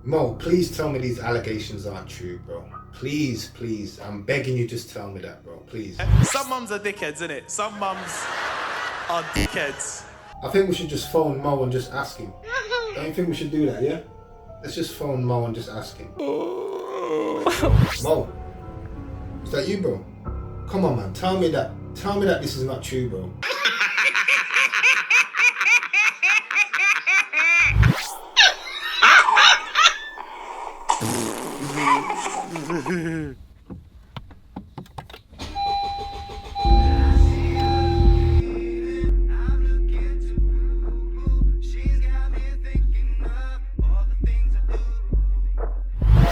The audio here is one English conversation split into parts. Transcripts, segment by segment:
Mo, please tell me these allegations aren't true, bro. Please, please. I'm begging you, just tell me that, bro. Please. Some mums are dickheads, innit? Some mums are dickheads. I think we should just phone Mo and just ask him. Don't you think we should do that, yeah? Let's just phone Mo and just ask him. Mo, is that you, bro? Come on, man. Tell me that this is not true, bro.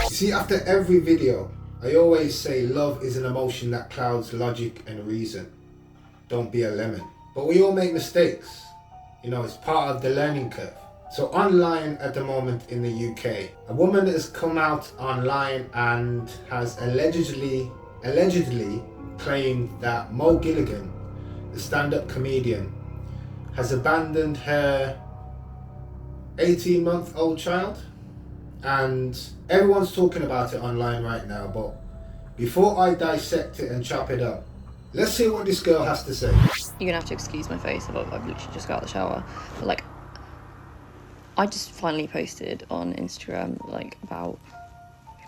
See, after every video, I always say love is an emotion that clouds logic and reason. Don't be a lemon. But we all make mistakes. You know, it's part of the learning curve. So online at the moment in the UK, a woman has come out online and has allegedly claimed that Mo Gilligan, the stand-up comedian, has abandoned her 18-month-old child. And everyone's talking about it online right now, but before I dissect it and chop it up, let's hear what this girl has to say. You're gonna have to excuse my face, I've literally just got out of the shower. But like, I just finally posted on Instagram like about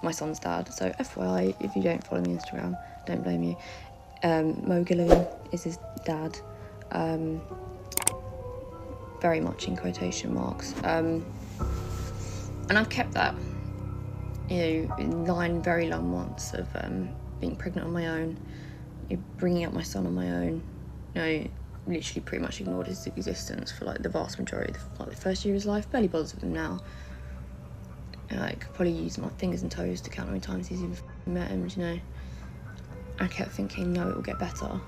my son's dad. So FYI, if you don't follow me on Instagram, don't blame you. Mo Gilligan is his dad. Very much in quotation marks. And I've kept that, you know, in 9 very long months of being pregnant on my own, bringing up my son on my own. You know, literally pretty much ignored his existence for like the vast majority of like the first year of his life. Barely bothers with him now. And, like, probably use my fingers and toes to count how many times he's even met him. You know. I kept thinking, no, it will get better.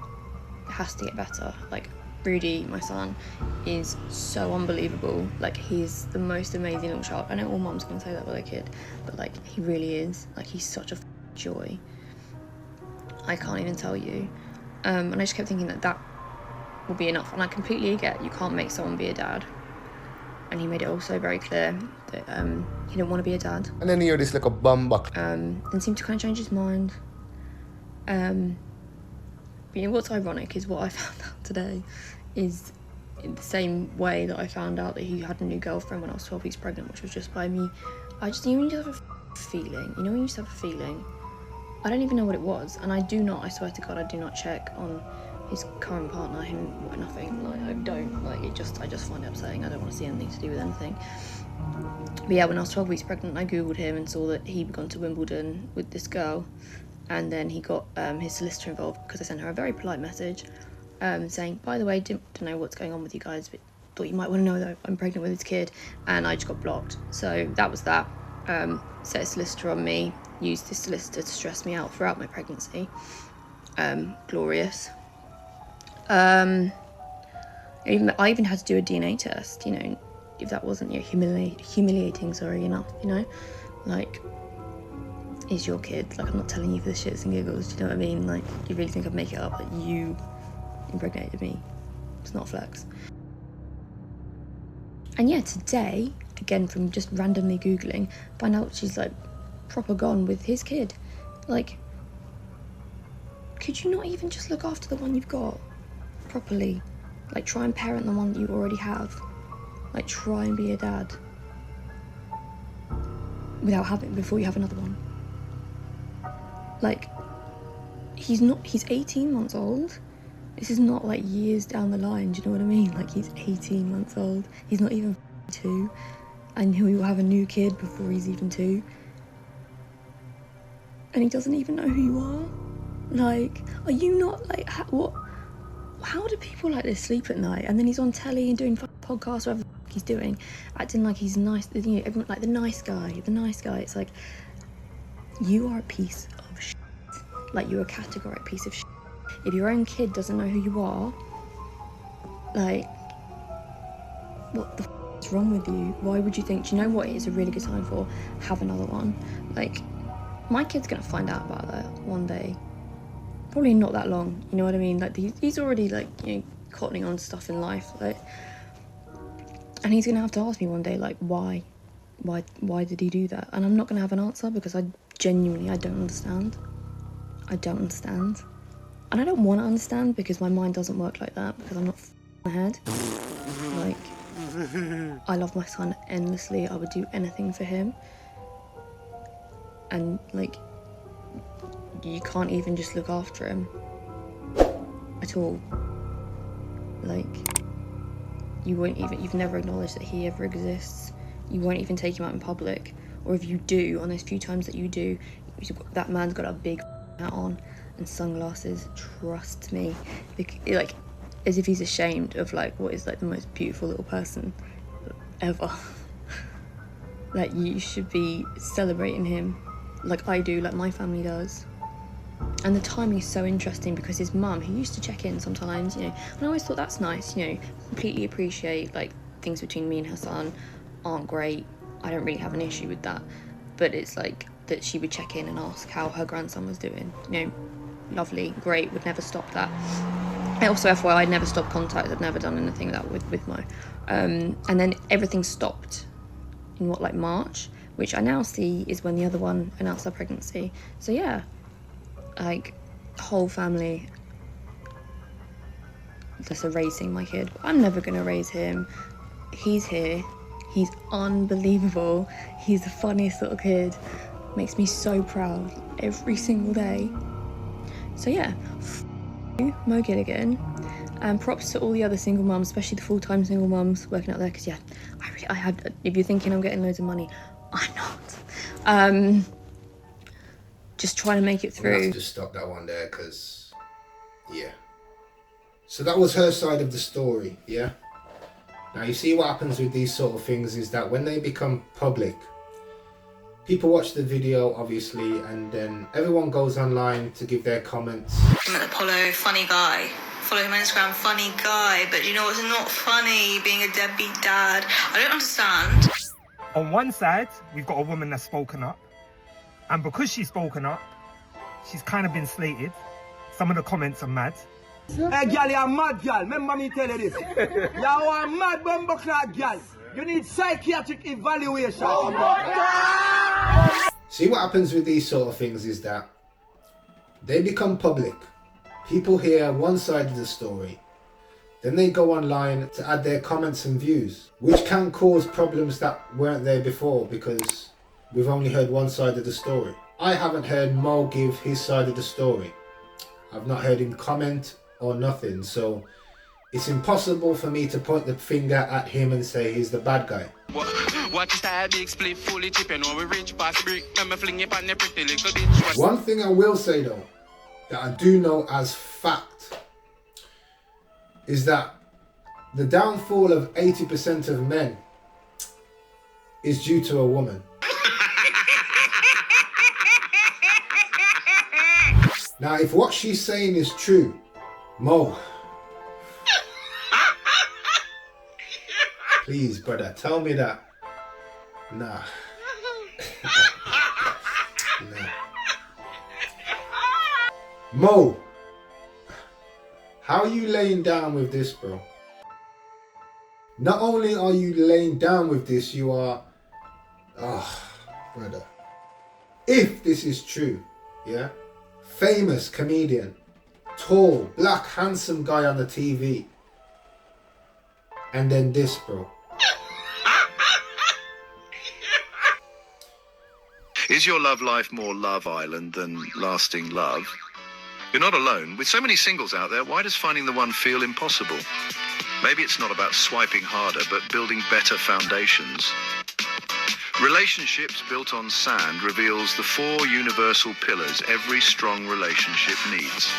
It has to get better. Like, Rudy, my son, is so unbelievable. Like, he's the most amazing little child. I know all moms can say that with their kid, but like, he really is. Like, he's such a joy. I can't even tell you. And I just kept thinking that will be enough. And I completely get you can't make someone be a dad. And he made it also very clear that he didn't want to be a dad. And then you hear this like a bum buck. Then seemed to kind of change his mind. But you know what's ironic is what I found out today is in the same way that I found out that he had a new girlfriend when I was 12 weeks pregnant, which was just by me. I just, you know, when you just have a feeling, you know, when you just have a feeling, I don't even know what it was, and I swear to God, I do not check on his current partner, nothing, like, I don't, like, I just find it upsetting. I don't want to see anything to do with anything. But yeah, when I was 12 weeks pregnant, I googled him and saw that he'd gone to Wimbledon with this girl. And then he got his solicitor involved because I sent her a very polite message saying, by the way, don't know what's going on with you guys, but thought you might want to know that I'm pregnant with his kid. And I just got blocked. So that was that. Set a solicitor on me, used this solicitor to stress me out throughout my pregnancy. Glorious. I even had to do a DNA test, you know, if that wasn't humiliating, enough, you know? Like, is your kid, like, I'm not telling you for the shits and giggles, do you know what I mean? Like, you really think I'd make it up that you impregnated me? It's not a flex. And yeah, today, again from just randomly Googling, find out she's like proper gone with his kid. Like, could you not even just look after the one you've got properly? Like, try and parent the one that you already have. Like, try and be a dad before you have another one. Like, he's 18 months old. This is not like years down the line, do you know what I mean? Like, he's 18 months old. He's not even 2. And he will have a new kid before he's even 2. And he doesn't even know who you are. Like, are you not, like, how do people like this sleep at night? And then he's on telly and doing podcasts, whatever the fuck he's doing, acting like he's nice, you know, everyone, like the nice guy. It's like, you are a piece of shit. Like, you're a categoric piece of shit. If your own kid doesn't know who you are, like, what the f*** is wrong with you? Why would you think, do you know what it is a really good time for? Have another one. Like, my kid's gonna find out about that one day. Probably not that long, you know what I mean? Like, he's already, like, you know, cottoning on stuff in life, like, and he's gonna have to ask me one day, like, why? why did he do that? And I'm not going to have an answer because I don't understand. I don't understand. And I don't want to understand because my mind doesn't work like that, because I'm not ahead. Like, I love my son endlessly. I would do anything for him. And like, you can't even just look after him at all. Like, you've never acknowledged that he ever exists. You won't even take him out in public. Or if you do, on those few times that you do, that man's got a big hat on and sunglasses, trust me. Like, as if he's ashamed of like what is like the most beautiful little person ever. Like, you should be celebrating him like I do, like my family does. And the timing is so interesting because his mum, he used to check in sometimes, you know, and I always thought that's nice, you know, completely appreciate like things between me and her son aren't great. I don't really have an issue with that. But it's like that she would check in and ask how her grandson was doing. You know, lovely, great, would never stop that. And also, FYI, I'd never stopped contact. I'd never done anything like that with Mo. And then everything stopped in like March, which I now see is when the other one announced her pregnancy. So yeah, like, whole family just erasing my kid. I'm never gonna raise him. He's here. He's unbelievable. He's the funniest little kid. Makes me so proud every single day. So yeah, you, Mo Gilligan. And props to all the other single mums, especially the full-time single mums working out there, because yeah, I have, if you're thinking I'm getting loads of money, I'm not. Just trying to make it through. We'll have to just stop that one there, because, yeah. So that was her side of the story, yeah? Now, you see what happens with these sort of things is that when they become public, people watch the video, obviously, and then everyone goes online to give their comments. Apollo, funny guy. Follow him on Instagram, funny guy. But you know what's not funny? Being a deadbeat dad. I don't understand. On one side, we've got a woman that's spoken up. And because she's spoken up, she's kind of been slated. Some of the comments are mad. Hey, girl, you're mad, girl. Remember me tell you this. You're a mad bumbleclad, girl. You need psychiatric evaluation. See what happens with these sort of things is that they become public. People hear one side of the story. Then they go online to add their comments and views, which can cause problems that weren't there before because we've only heard one side of the story. I haven't heard Mo give his side of the story. I've not heard him comment or nothing, so it's impossible for me to point the finger at him and say he's the bad guy. One thing I will say though, that I do know as fact, is that the downfall of 80% of men is due to a woman. Now, if what she's saying is true, Mo, please, brother, tell me that. Nah. Nah. Mo, how are you laying down with this, bro? Not only are you laying down with this, you are... brother. If this is true, yeah? Famous comedian, tall, black, handsome guy on the TV. And then this, bro. Is your love life more Love Island than lasting love? You're not alone. With so many singles out there, why does finding the one feel impossible? Maybe it's not about swiping harder, but building better foundations. Relationships Built on Sand reveals the 4 universal pillars every strong relationship needs.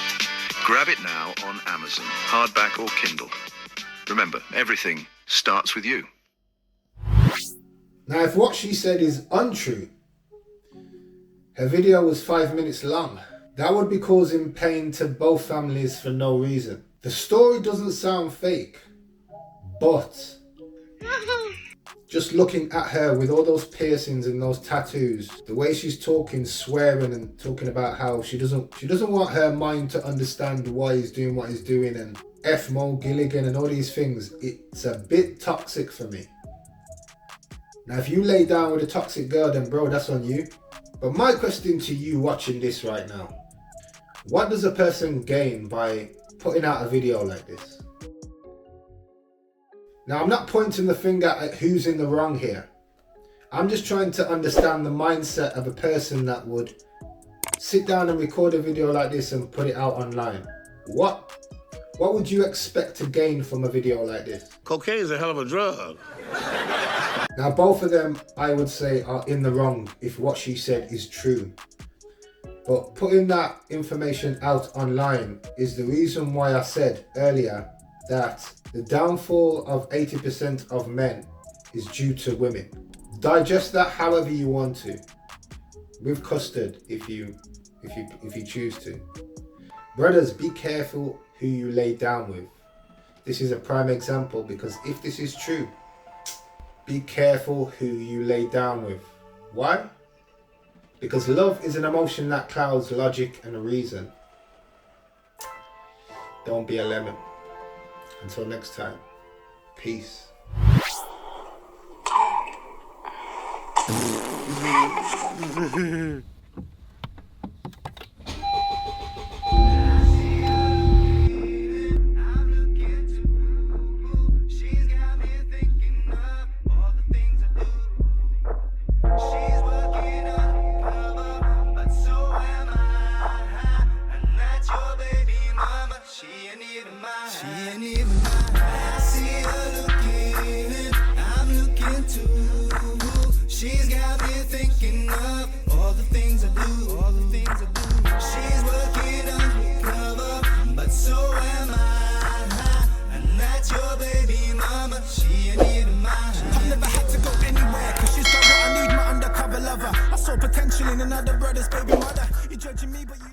Grab it now on Amazon, hardback or Kindle. Remember, everything starts with you. Now, if what she said is untrue, her video was 5 minutes long. That would be causing pain to both families for no reason. The story doesn't sound fake, but just looking at her with all those piercings and those tattoos, the way she's talking, swearing and talking about how she doesn't want her mind to understand why he's doing what he's doing, and F Mo Gilligan and all these things, it's a bit toxic for me. Now, if you lay down with a toxic girl, then bro, that's on you. But my question to you watching this right now, what does a person gain by putting out a video like this? Now, I'm not pointing the finger at who's in the wrong here. I'm just trying to understand the mindset of a person that would sit down and record a video like this and put it out online. What would you expect to gain from a video like this? Cocaine is a hell of a drug. Now, both of them, I would say, are in the wrong if what she said is true. But putting that information out online is the reason why I said earlier that the downfall of 80% of men is due to women. Digest that however you want to, with custard if you choose to. Brothers, be careful who you lay down with. This is a prime example, because if this is true, be careful who you lay down with. Why? Because love is an emotion that clouds logic and reason. Don't be a lemon. Until next time, peace. She's got me thinking of all the things I do, all the things I do. She's working undercover, but so am I. And that's your baby mama, she ain't even mine. I've never had to go anywhere, cause she's got what I need, my undercover lover. I saw potential in another brother's baby mother. You're judging me, but you